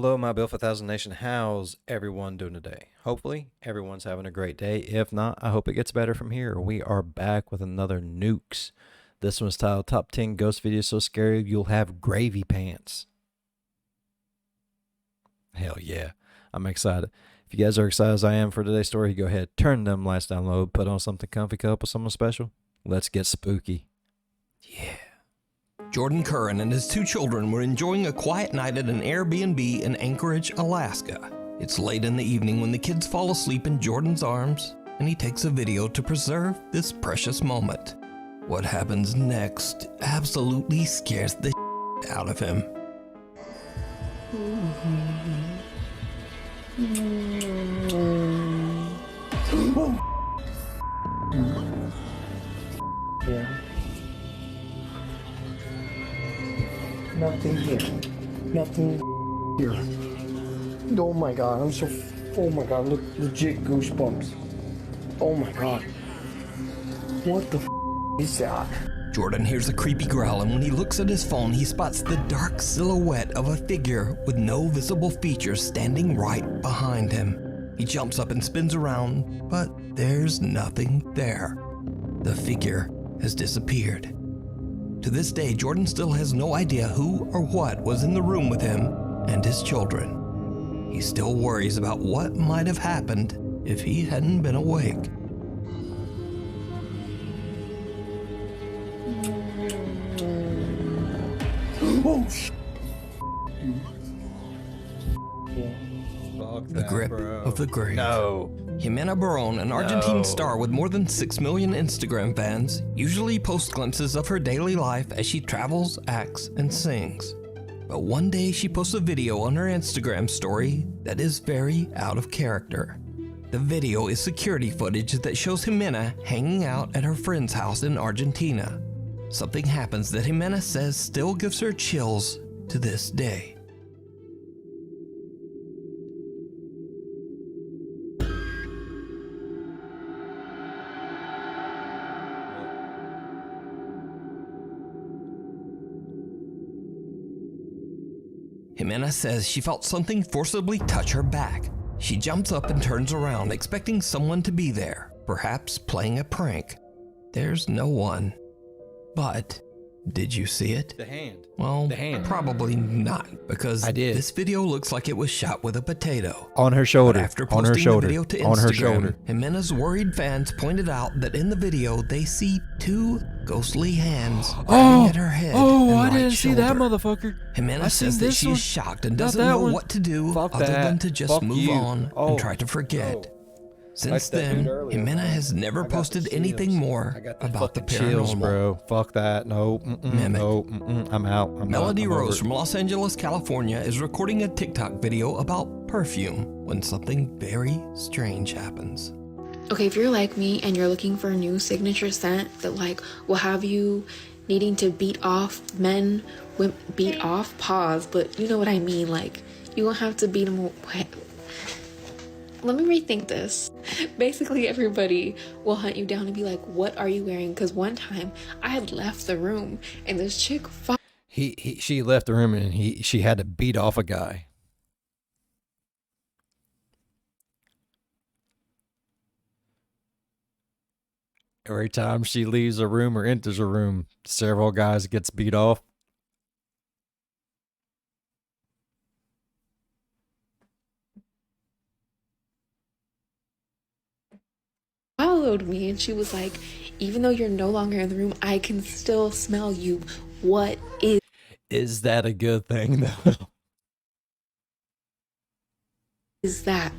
Hello, my Bill 1000 Nation. How's everyone doing today? Hopefully, everyone's having a great day. If not, I hope it gets better from here. We are back with another Nukes. This one's titled Top 10 Ghost Videos So Scary You'll Have Gravy Pants. Hell yeah, I'm excited. If you guys are excited as I am for today's story, go ahead, turn them lights down low, put on something comfy, cup with someone special. Let's get spooky. Yeah. Jordan Curran and his two children were enjoying a quiet night at an Airbnb in Anchorage, Alaska. It's late in the evening when the kids fall asleep in Jordan's arms, and he takes a video to preserve this precious moment. What happens next absolutely scares the out of him. Yeah. Nothing here. Nothing here. Oh my god, I'm so. Oh my god, look, legit goosebumps. Oh my god. What the is that? Jordan hears a creepy growl, and when he looks at his phone, he spots the dark silhouette of a figure with no visible features standing right behind him. He jumps up and spins around, but there's nothing there. The figure has disappeared. To this day, Jordan still has no idea who or what was in the room with him and his children. He still worries about what might have happened if he hadn't been awake. Oh, The grip of the grave. No. Jimena Barón, an Argentine star with more than 6 million Instagram fans, usually posts glimpses of her daily life as she travels, acts, and sings. But one day she posts a video on her Instagram story that is very out of character. The video is security footage that shows Jimena hanging out at her friend's house in Argentina. Something happens that Jimena says still gives her chills to this day. Jimena says she felt something forcibly touch her back. She jumps up and turns around, expecting someone to be there, perhaps playing a prank. There's no one. But did you see it? The hand. Well, the hand. Probably not, because I did. This video looks like it was shot with a potato. On her shoulder. But after on her posting shoulder. the video to on her Instagram, shoulder. Jimena's worried fans pointed out that in the video they see two ghostly hands grabbing at her head and I right didn't see that shoulder. motherfucker. Jimena says that she's shocked and doesn't know what to do other than to just move on and try to forget. Since then, Jimena has never posted anything more about the paranormal. Chills, bro. Fuck that. No. No. I'm out. Melody Rose from Los Angeles, California is recording a TikTok video about perfume when something very strange happens. Okay, if you're like me and you're looking for a new signature scent that will have you needing to beat off men, beat off, pause, but you know what I mean, you won't have to beat them away. Let me rethink this. Basically, everybody will hunt you down and be like, what are you wearing? Because one time I had left the room and this chick she left the room and she had to beat off a guy. Every time she leaves a room or enters a room, several guys gets beat off. followed me and she was like, even though you're no longer in the room, I can still smell you. What is that a good thing though? Is that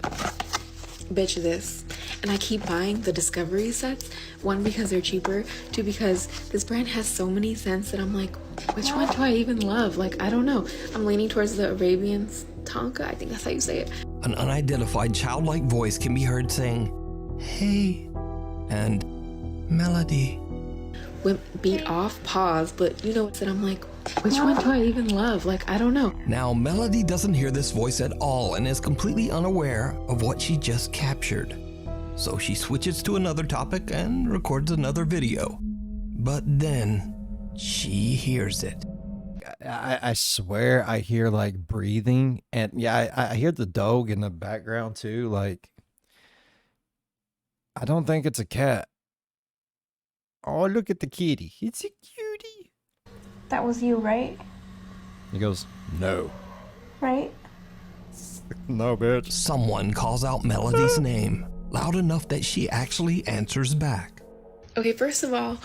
bitch this? And I keep buying the Discovery sets, one because they're cheaper, two because this brand has so many scents that I'm like, which one do I even love? I don't know. I'm leaning towards the Arabian Tonka, I think that's how you say it. An unidentified childlike voice can be heard saying, "Hey," and "Melody." Beat off, pause, but you know what? I'm like, which one do I even love? I don't know. Now, Melody doesn't hear this voice at all and is completely unaware of what she just captured. So she switches to another topic and records another video. But then she hears it. I swear I hear like breathing, and yeah, I hear the dog in the background too. Like, I don't think it's a cat. Oh, look at the kitty. It's a cutie. That was you, right? He goes, no. Right? No, bitch. Someone calls out Melody's name, loud enough that she actually answers back. Okay, first of all,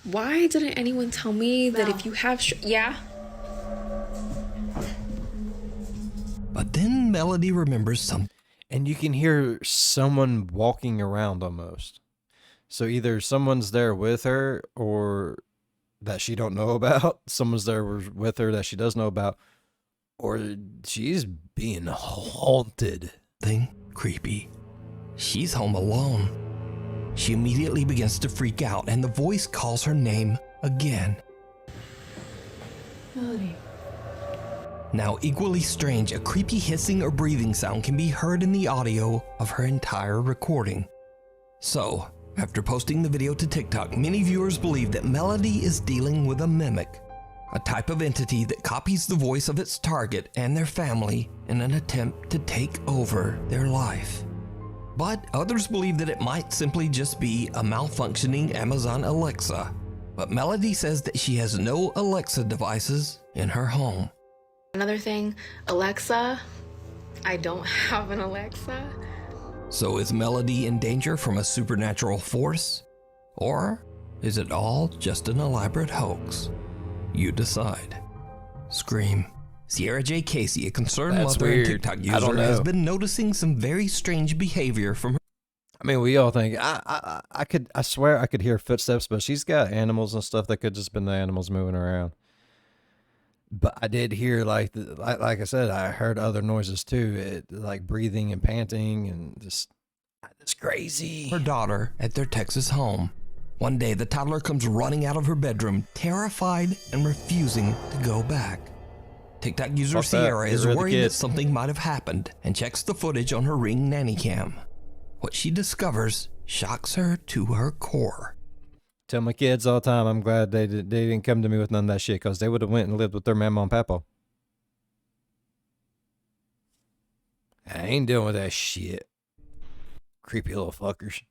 why didn't anyone tell me that if you have yeah? But then Melody remembers something. And you can hear someone walking around almost. So either someone's there with her or that she don't know about. Someone's there with her that she does know about. Or she's being haunted. Thing creepy. She's home alone. She immediately begins to freak out, and the voice calls her name again. Melody. Now, equally strange, a creepy hissing or breathing sound can be heard in the audio of her entire recording. So, after posting the video to TikTok, many viewers believe that Melody is dealing with a mimic, a type of entity that copies the voice of its target and their family in an attempt to take over their life. But others believe that it might simply just be a malfunctioning Amazon Alexa. But Melody says that she has no Alexa devices in her home. Another thing, Alexa, I don't have an Alexa. So is Melody in danger from a supernatural force? Or is it all just an elaborate hoax? You decide. Scream. Sierra J. Casey, a concerned That's mother and weird. TikTok I don't user, has know. been noticing some very strange behavior from her. I mean, we all think I swear I could hear footsteps, but she's got animals and stuff that could just been the animals moving around. But I did hear like I said, I heard other noises too, like breathing and panting and just it's crazy. Her daughter at their Texas home. One day, the toddler comes running out of her bedroom, terrified and refusing to go back. TikTok user Fuck that. Sierra Get is rid of the worried kid. that something might have happened and checks the footage on her Ring nanny cam. What she discovers shocks her to her core. Tell my kids all the time, I'm glad they didn't come to me with none of that shit, because they would have went and lived with their mama and papa. I ain't dealing with that shit. Creepy little fuckers.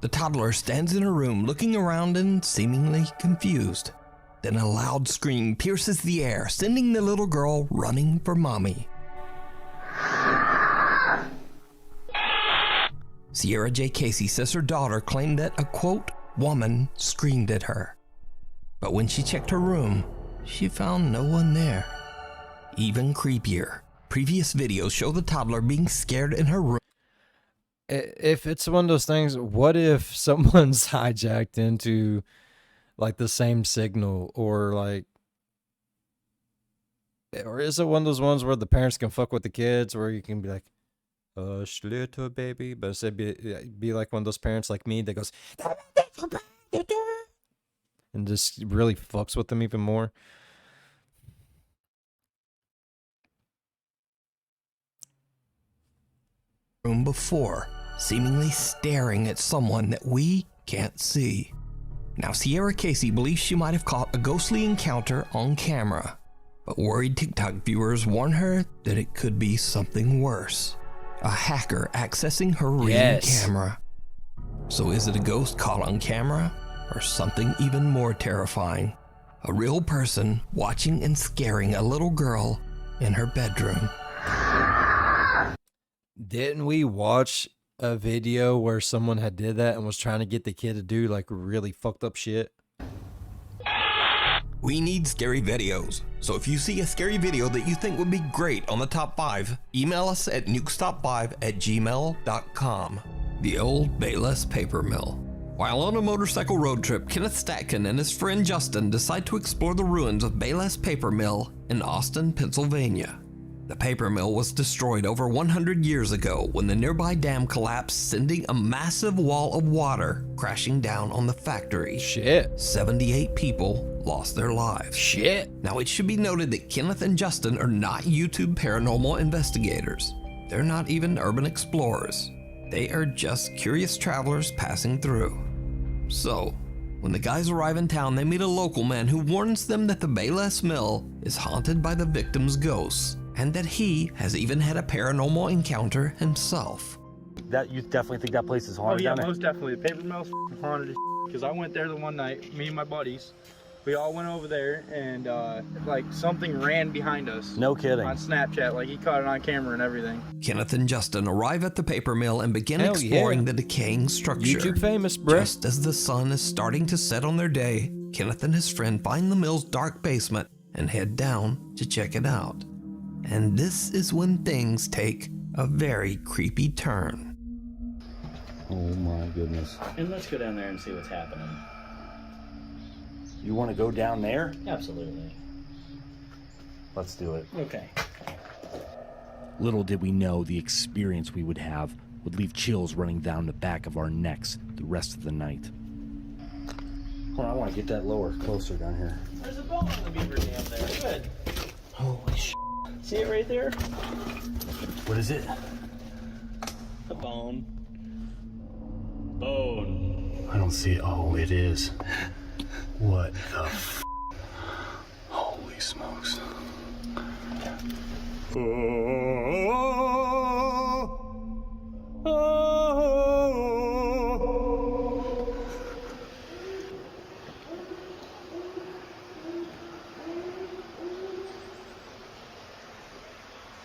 The toddler stands in her room looking around and seemingly confused. Then a loud scream pierces the air, sending the little girl running for mommy. Sierra J. Casey says her daughter claimed that a, quote, woman screamed at her. But when she checked her room, she found no one there. Even creepier, previous videos show the toddler being scared in her room. If it's one of those things, what if someone's hijacked into like the same signal, or like, or is it one of those ones where the parents can fuck with the kids, where you can be like, hush little baby, but instead be like one of those parents like me that goes and just really fucks with them even more. Room before, seemingly staring at someone that we can't see. Now, Sierra Casey believes she might have caught a ghostly encounter on camera, but worried TikTok viewers warn her that it could be something worse. A hacker accessing her Ring camera. So is it a ghost caught on camera, or something even more terrifying? A real person watching and scaring a little girl in her bedroom. Didn't we watch a video where someone had did that and was trying to get the kid to do like really fucked up shit? We need scary videos. So if you see a scary video that you think would be great on the top 5, email us at nukestop5@gmail.com. The old Bayless paper mill. While on a motorcycle road trip, Kenneth Statkin and his friend Justin decide to explore the ruins of Bayless Paper Mill in Austin, Pennsylvania. The paper mill was destroyed over 100 years ago when the nearby dam collapsed, sending a massive wall of water crashing down on the factory. Shit. 78 people lost their lives. Shit. Now, it should be noted that Kenneth and Justin are not YouTube paranormal investigators. They're not even urban explorers. They are just curious travelers passing through. So, when the guys arrive in town, they meet a local man who warns them that the Bayless Mill is haunted by the victim's ghosts, and that he has even had a paranormal encounter himself. That you definitely think that place is haunted? Oh yeah, down there? most definitely. The paper mill's haunted as because I went there the one night, me and my buddies. We all went over there and like something ran behind us. No kidding. On Snapchat, like he caught it on camera and everything. Kenneth and Justin arrive at the paper mill and begin Hell exploring yeah. the decaying structure. YouTube famous, bruh. Just as the sun is starting to set on their day, Kenneth and his friend find the mill's dark basement and head down to check it out. And this is when things take a very creepy turn. Oh my goodness. And let's go down there and see what's happening. You want to go down there? Absolutely. Let's do it. Okay. Little did we know the experience we would have would leave chills running down the back of our necks the rest of the night. Hold on, I want to get that lower, closer down here. There's a bone on the beaver dam there. Good. Holy sh**. See it right there? What is it? A bone. Bone. I don't see it. Oh, it is. What the f***? Holy smokes.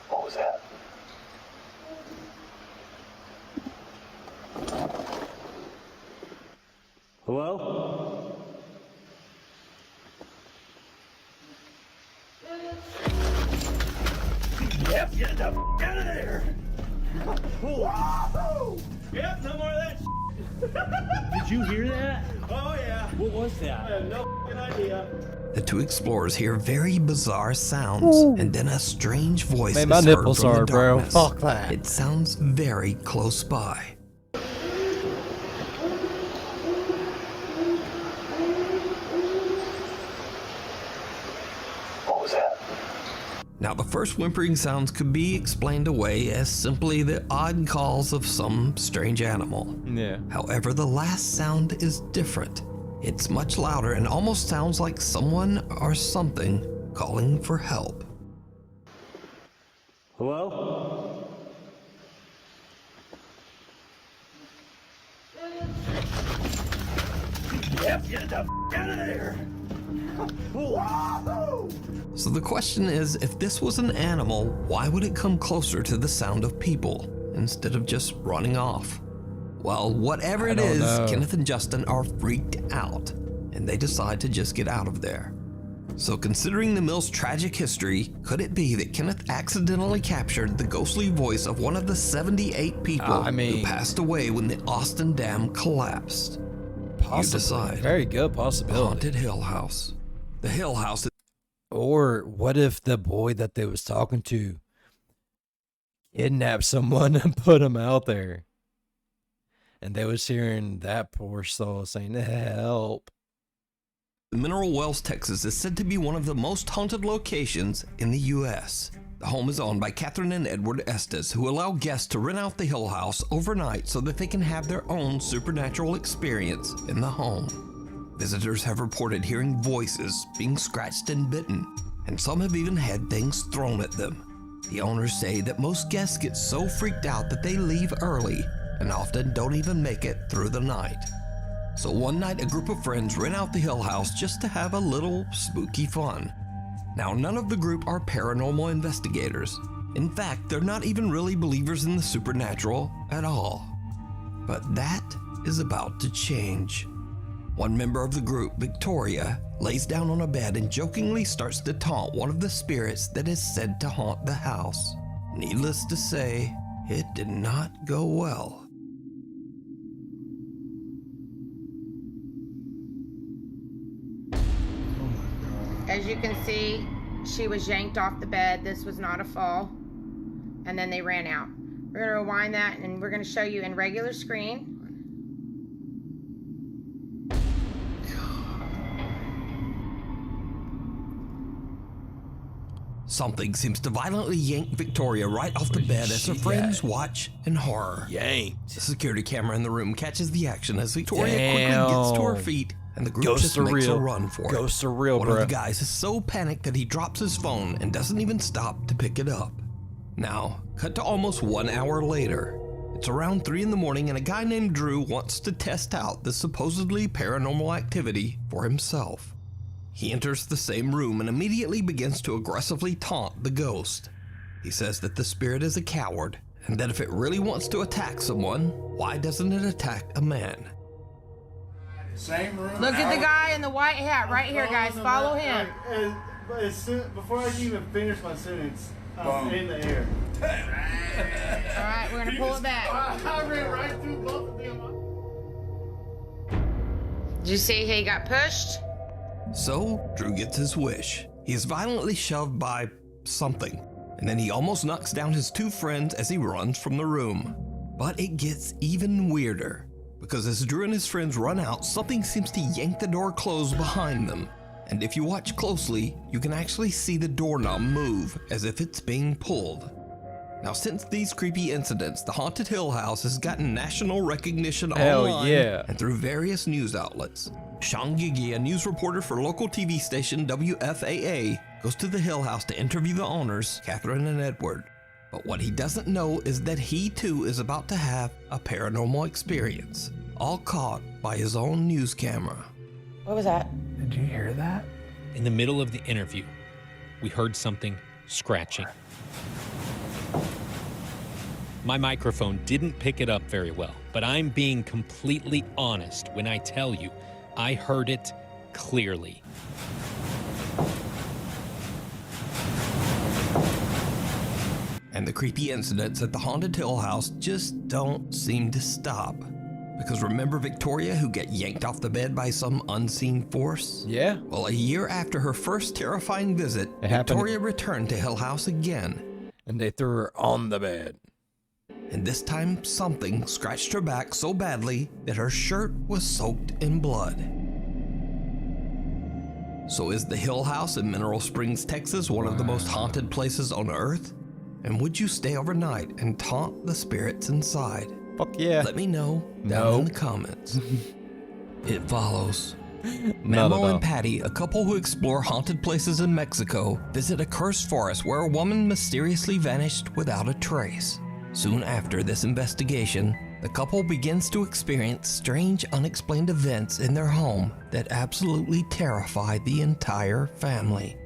What was that? Hello? Yep, get the f*** out of there! Whoa! Yep, no more of that. Did you hear that? Oh yeah. What was that? I have no idea. The two explorers hear very bizarre sounds, and then a strange voice Man, is my heard nipples from the hard, bro. darkness. Fuck that. It sounds very close by. What was that? Now, the first whimpering sounds could be explained away as simply the odd calls of some strange animal. Yeah. However, the last sound is different. It's much louder and almost sounds like someone or something calling for help. Hello? Yep, get the f*** out of there! Whoa! So the question is, if this was an animal, why would it come closer to the sound of people instead of just running off? Well, whatever I it don't is, know. Kenneth and Justin are freaked out, and they decide to just get out of there. So considering the mill's tragic history, could it be that Kenneth accidentally captured the ghostly voice of one of the 78 people who passed away when the Austin Dam collapsed? Possibly. You decide. Very good The possibility. Haunted Hill House. The Hill House is Or what if the boy that they was talking to kidnapped someone and put him out there? And they was hearing that poor soul saying, help. Mineral Wells, Texas is said to be one of the most haunted locations in the U.S. The home is owned by Catherine and Edward Estes, who allow guests to rent out the Hill House overnight so that they can have their own supernatural experience in the home. Visitors have reported hearing voices, being scratched and bitten, and some have even had things thrown at them. The owners say that most guests get so freaked out that they leave early and often don't even make it through the night. So one night, a group of friends rent out the Hill House just to have a little spooky fun. Now, none of the group are paranormal investigators. In fact, they're not even really believers in the supernatural at all. But that is about to change. One member of the group, Victoria, lays down on a bed and jokingly starts to taunt one of the spirits that is said to haunt the house. Needless to say, it did not go well. As you can see, she was yanked off the bed. This was not a fall. And then they ran out. We're going to rewind that and we're going to show you in regular screen. Something seems to violently yank Victoria right off the bed as her friends watch in horror. Yanked. The security camera in the room catches the action as Victoria quickly gets to her feet and the group just makes a run for it. Ghosts are real, One bro. of the guys is so panicked that he drops his phone and doesn't even stop to pick it up. Now, cut to almost 1 hour later. It's around 3 in the morning and a guy named Drew wants to test out this supposedly paranormal activity for himself. He enters the same room and immediately begins to aggressively taunt the ghost. He says that the spirit is a coward and that if it really wants to attack someone, why doesn't it attack a man? Same room. Look at the guy in the white hat right here, guys. Follow him. Before I can even finish my sentence, I'm in the air. All right, we're gonna pull it back. I ran right through both of them. Did you see he got pushed? So, Drew gets his wish. He is violently shoved by something, and then he almost knocks down his 2 friends as he runs from the room. But it gets even weirder, because as Drew and his friends run out, something seems to yank the door closed behind them. And if you watch closely, you can actually see the doorknob move as if it's being pulled. Now, since these creepy incidents, the Haunted Hill House has gotten national recognition online and through various news outlets. Sean Gigi, a news reporter for local TV station WFAA, goes to the Hill House to interview the owners, Catherine and Edward. But what he doesn't know is that he too is about to have a paranormal experience, all caught by his own news camera. What was that? Did you hear that? In the middle of the interview, we heard something scratching. My microphone didn't pick it up very well, but I'm being completely honest when I tell you I heard it clearly. And the creepy incidents at the Haunted Hill House just don't seem to stop. Because remember Victoria who got yanked off the bed by some unseen force? Yeah. Well, a year after her first terrifying visit, Victoria returned to Hill House again. And they threw her on the bed. And this time, something scratched her back so badly that her shirt was soaked in blood. So is the Hill House in Mineral Springs, Texas, one of the most haunted places on Earth? And would you stay overnight and taunt the spirits inside? Fuck yeah. Let me know down in the comments. It follows. Memo and Patty, a couple who explore haunted places in Mexico, visit a cursed forest where a woman mysteriously vanished without a trace. Soon after this investigation, the couple begins to experience strange, unexplained events in their home that absolutely terrify the entire family.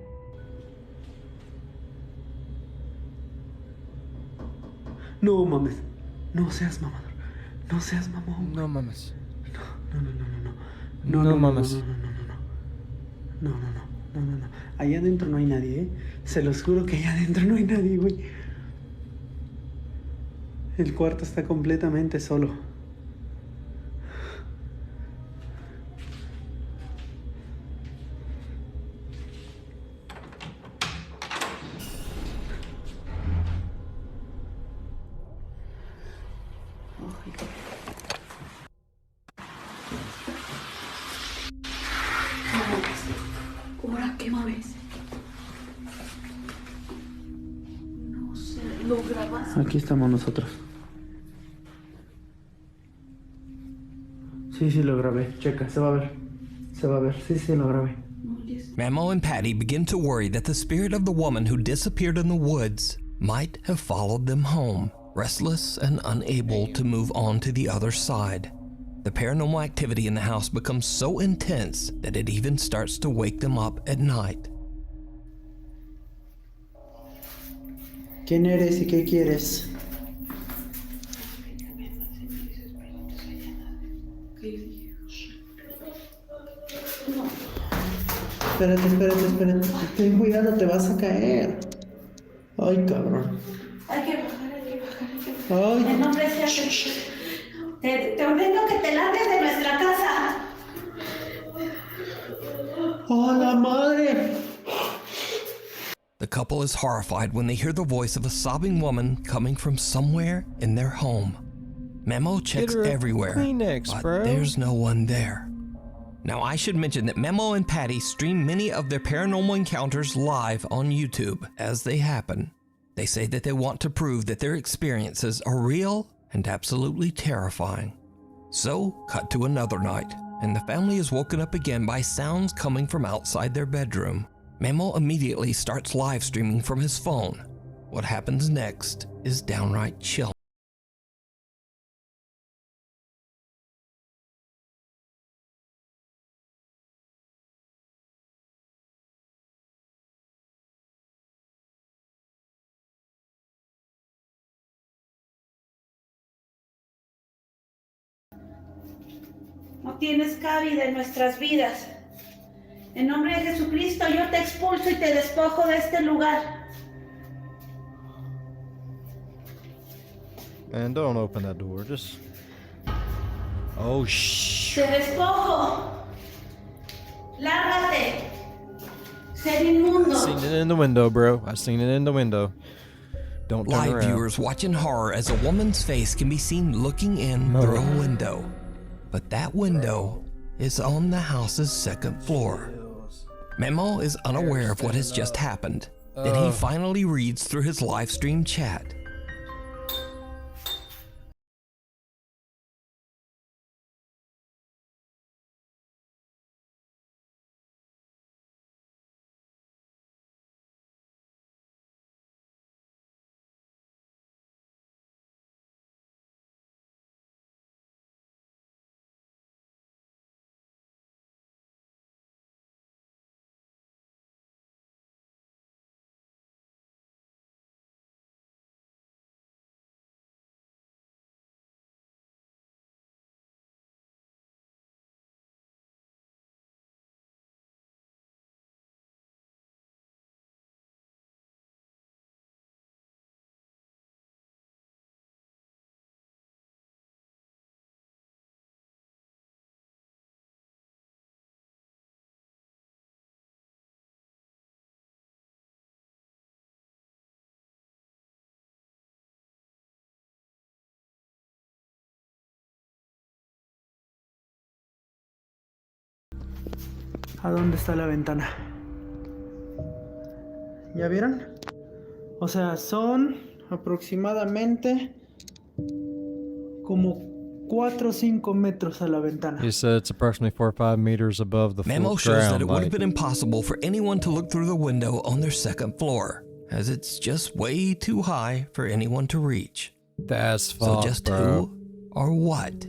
No mames. No seas mamador. No seas mamón. No mames. No mames. No. Allá adentro no hay nadie, ¿eh? Se los juro que allá adentro no hay nadie, güey. El cuarto está completamente solo. ¿Ahora qué mames? No sé, ¿lo grabas? Aquí estamos nosotros. Sí, lo grabé. Checa, se va a ver. Sí, lo grabé. Memo and Patty begin to worry that the spirit of the woman who disappeared in the woods might have followed them home, restless and unable to move on to the other side. The paranormal activity in the house becomes so intense that it even starts to wake them up at night. ¿Quién eres y qué quieres? Espérate. Ten cuidado, te vas a caer. Ay, cabrón. Hay que bajar. Ay. En nombre de Dios. Te ordeno que te largues de nuestra casa. ¡Oh, la madre! The couple is horrified when they hear the voice of a sobbing woman coming from somewhere in their home. Memo checks everywhere, but there's no one there. Now, I should mention that Memo and Patty stream many of their paranormal encounters live on YouTube as they happen. They say that they want to prove that their experiences are real and absolutely terrifying. So, cut to another night, and the family is woken up again by sounds coming from outside their bedroom. Memo immediately starts live streaming from his phone. What happens next is downright chilling. No tienes cabida en nuestras vidas. En nombre de Jesucristo, yo te expulso y te despojo de este lugar. Man, don't open that door. Just. Oh, shh. Te despojo. Lárgate. Ser inmundo. I seen it in the window, bro. I seen it in the window. Don't turn Live around. viewers watch in horror as a woman's face can be seen looking in through a window. But that window is on the house's second floor. Memo is unaware of what has just happened. Then he finally reads through his live stream chat. ¿A dónde está la ventana? ¿Ya vieron? O sea, son aproximadamente como 4 o 5 metros a la ventana. He said it's approximately 4 or 5 meters above the Memo floor shows that ground. it would have Like, been impossible for anyone to look through the window on their second floor, as it's just way too high for anyone to reach. that's So fucked, just bro. who or what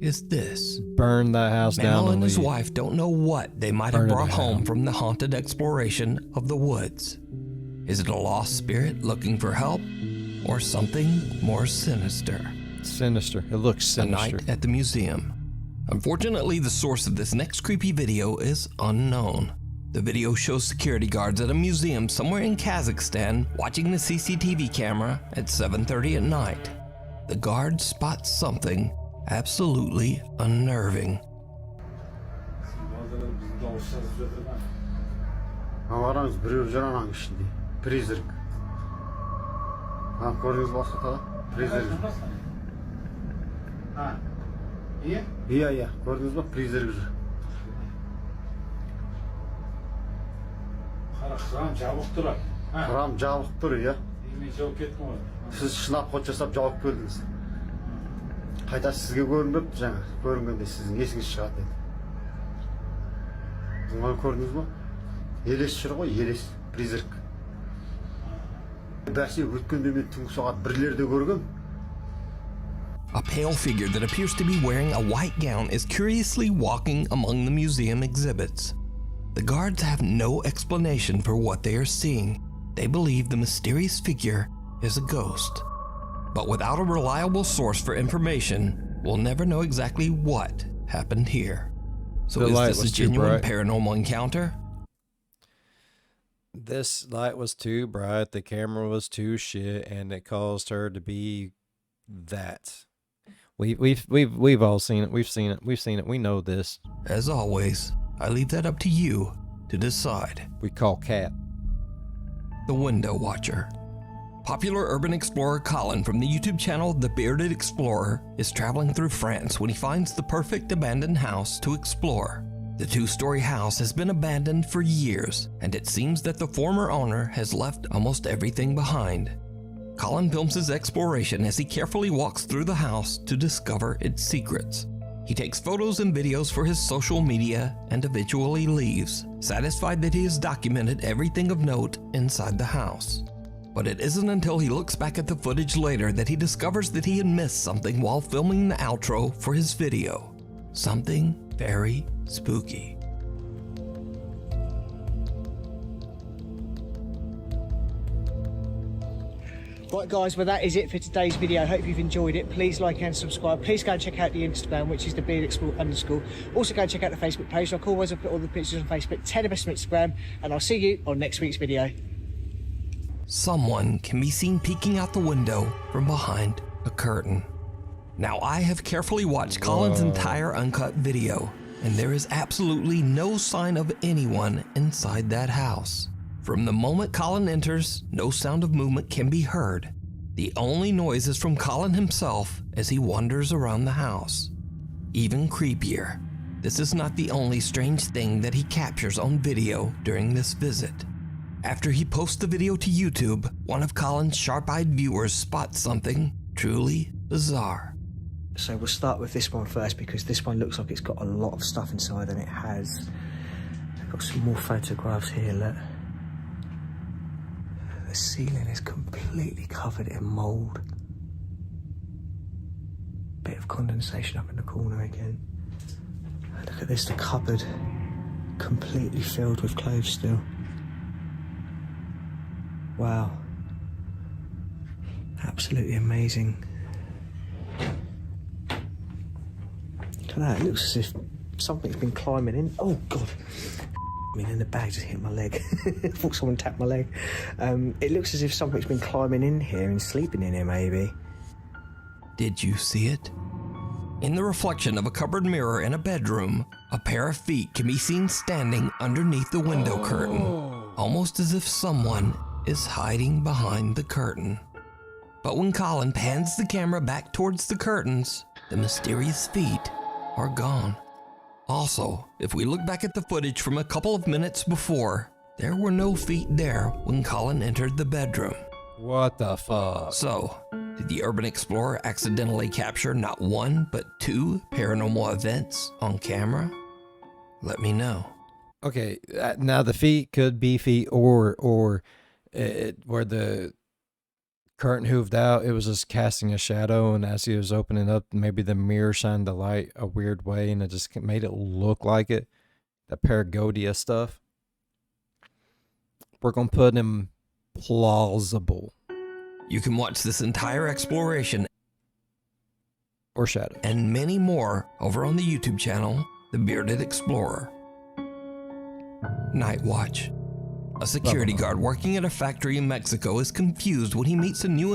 is this? Burn that house down Memo and his leave. wife don't know what they might Burn have it brought down. home from the haunted exploration of the woods. Is it a lost spirit looking for help, or something more sinister? Sinister. It looks A sinister. night at the museum. Unfortunately, the source of this next creepy video is unknown. The video shows security guards at a museum somewhere in Kazakhstan watching the CCTV camera at 7:30 at night. The guard spots something absolutely unnerving. Avarаңыз біреу жүр ананың ішінде. Призрак. Көрдіңіз бе осы призрак. Иә, көрдіңіз бе призрак жүр. Kraan jabық тұр. Kraan jabық тұр, иә. Мен жауып кеттім ғой. Сіз шынап ход жасап жауап келдіңіз. Қайта сізге көрінбепті жаңа. Көрінгенде сіздің есіңіз шығады еді. Бұны көрдіңіз бе? Елес жүр ғой, елес, призрак. Бәсе өткенде мен түнгі сағат 1-лерде көргем. A pale figure that appears to be wearing a white gown is curiously walking among the museum exhibits. The guards have no explanation for what they are seeing. They believe the mysterious figure is a ghost. But without a reliable source for information, we'll never know exactly what happened here. So The light is this a was too genuine bright. paranormal encounter? This light was too bright, the camera was too shit, and it caused her to be that. We've all seen it. We've seen it. We know this. As always, I leave that up to you to decide. We call Cat. The Window Watcher. Popular urban explorer Colin from the YouTube channel The Bearded Explorer is traveling through France when he finds the perfect abandoned house to explore. The two-story house has been abandoned for years, and it seems that the former owner has left almost everything behind. Colin films his exploration as he carefully walks through the house to discover its secrets. He takes photos and videos for his social media and eventually leaves, satisfied that he has documented everything of note inside the house. But it isn't until he looks back at the footage later that he discovers that he had missed something while filming the outro for his video. Something very spooky. Right guys, well that is it for today's video. Hope you've enjoyed it. Please like and subscribe. Please go and check out the Instagram, which is the _. Also go and check out the Facebook page. Like always, I'll put all the pictures on Facebook, 10 of us on Instagram, and I'll see you on next week's video. Someone can be seen peeking out the window from behind a curtain. Now, I have carefully watched Colin's entire uncut video, and there is absolutely no sign of anyone inside that house. From the moment Colin enters, no sound of movement can be heard. The only noise is from Colin himself as he wanders around the house. Even creepier, this is not the only strange thing that he captures on video during this visit. After he posts the video to YouTube, one of Colin's sharp-eyed viewers spots something truly bizarre. So we'll start with this one first because this one looks like it's got a lot of stuff inside, and it has. I've got some more photographs here, look. The ceiling is completely covered in mould. Bit of condensation up in the corner again. Look at this, the cupboard completely filled with clothes still. Wow. Absolutely amazing. Look at that, it looks as if something's been climbing in. Oh God. I mean, in the bag just hit my leg. I thought someone tapped my leg. It looks as if something's been climbing in here and sleeping in here, maybe. Did you see it? In the reflection of a cupboard mirror in a bedroom, a pair of feet can be seen standing underneath the window curtain, almost as if someone is hiding behind the curtain. But when Colin pans the camera back towards the curtains, the mysterious feet are gone. Also, if we look back at the footage from a couple of minutes before, there were no feet there when Colin entered the bedroom. What the fuck? So, did the urban explorer accidentally capture not one, but two paranormal events on camera? Let me know. Okay, now the feet could be feet, or where the curtain hooved out, it was just casting a shadow, and as he was opening up, maybe the mirror shined the light a weird way, and it just made it look like it. That Paragodia stuff. We're gonna put him plausible. You can watch this entire exploration or shadow and many more over on the YouTube channel, The Bearded Explorer. Night Watch. A security guard working at a factory in Mexico is confused when he meets a new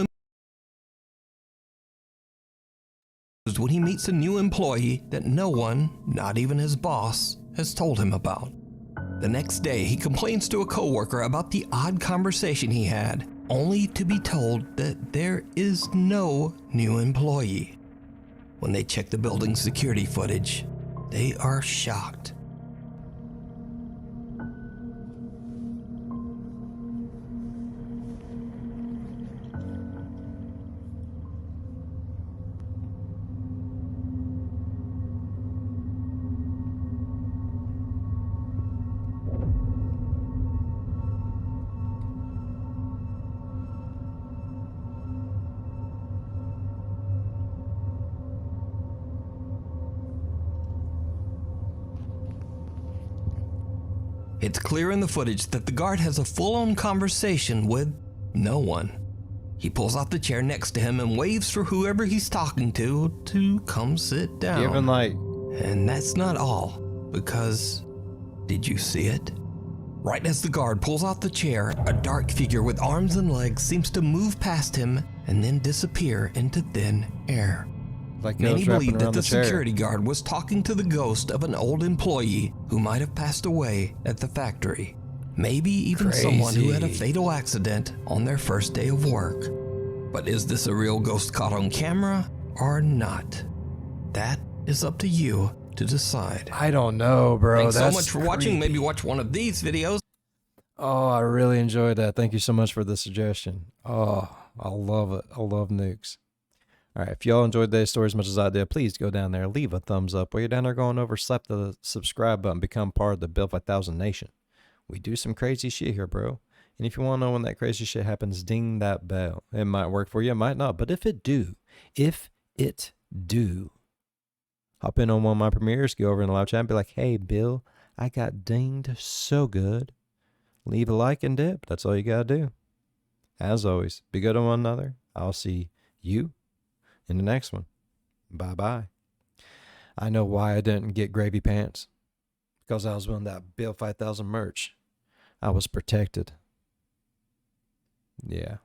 employee that no one, not even his boss, has told him about. The next day, he complains to a coworker about the odd conversation he had, only to be told that there is no new employee. When they check the building's security footage, they are shocked. It's clear in the footage that the guard has a full-on conversation with no one. He pulls out the chair next to him and waves for whoever he's talking to come sit down. Even like... And that's not all, because did you see it? Right as the guard pulls out the chair, a dark figure with arms and legs seems to move past him and then disappear into thin air. Like many believe that the security guard was talking to the ghost of an old employee who might have passed away at the factory. Maybe even someone who had a fatal accident on their first day of work. But is this a real ghost caught on camera or not? That is up to you to decide. I don't know, bro. Thanks so That's much for watching. creepy. Maybe watch one of these videos. Oh, I really enjoyed that. Thank you so much for the suggestion. Oh, I love it. I love nukes. All right, if y'all enjoyed today's story as much as I did, please go down there, leave a thumbs up. While you're down there going over, slap the subscribe button, become part of the Build 5000 Nation. We do some crazy shit here, bro. And if you want to know when that crazy shit happens, ding that bell. It might work for you, it might not. But if it do, hop in on one of my premieres, go over in the live chat and be like, hey, Bill, I got dinged so good. Leave a like and dip. That's all you got to do. As always, be good to one another. I'll see you in the next one. Bye-bye. I know why I didn't get gravy pants. Because I was wearing that Bill 5000 merch. I was protected. Yeah.